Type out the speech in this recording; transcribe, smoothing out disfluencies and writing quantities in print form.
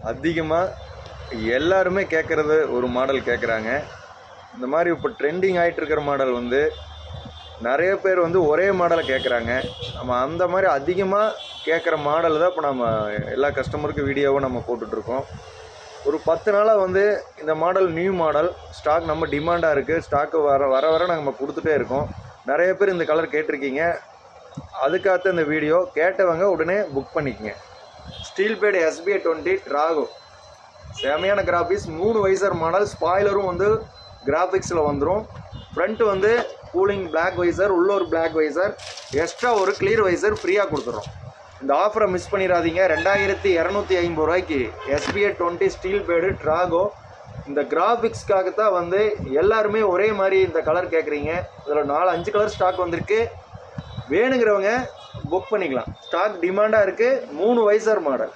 அதிகமாக எல்லாருமே கேட்குறது ஒரு மாடல் கேட்குறாங்க. இந்த மாதிரி இப்போ ட்ரெண்டிங் ஆகிட்டு இருக்கிற மாடல் வந்து நிறைய பேர் வந்து ஒரே மாடலை கேட்குறாங்க. நம்ம அந்த மாதிரி அதிகமாக கேட்குற மாடல் தான் இப்போ நம்ம எல்லா கஸ்டமருக்கு வீடியோவும் நம்ம போட்டுட்ருக்கோம். ஒரு 10 நாளாக வந்து இந்த மாடல் நியூ மாடல் ஸ்டாக் நம்ம டிமாண்டாக இருக்குது. ஸ்டாக்கு வர நம்ம கொடுத்துட்டே இருக்கோம். நிறைய பேர் இந்த கலர் கேட்டிருக்கீங்க. அதுக்காக இந்த வீடியோ கேட்டவங்க உடனே புக் பண்ணிக்கங்க. ஸ்டீல் பேட் SBI 20 ட்ராகோ செமையான கிராஃபிக்ஸ், 3 வைசர் மாடல். ஸ்பாய்லரும் வந்து கிராஃபிக்ஸில் வந்துடும். ஃப்ரண்ட்டு வந்து கூலிங் பிளாக் வைசர், உள்ள ஒரு பிளாக் வைசர், எக்ஸ்ட்ரா ஒரு கிளியர் வைசர் ஃப்ரீயாக கொடுத்துட்றோம். இந்த ஆஃபரை மிஸ் பண்ணிடாதீங்க. 2250 ரூபாய்க்கு SBI 20 ஸ்டீல் பேடு ட்ராகோ. இந்த கிராஃபிக்ஸ்க்காகத்தான் வந்து எல்லாருமே ஒரே மாதிரி இந்த கலர் கேட்குறீங்க. இதில் 4-5 கலர் ஸ்டாக் வந்திருக்கு. வேணுங்கிறவங்க புக் பண்ணிக்கலாம். ஸ்டாக் டிமாண்டாக இருக்குது. 3 வைசர் மாடல்.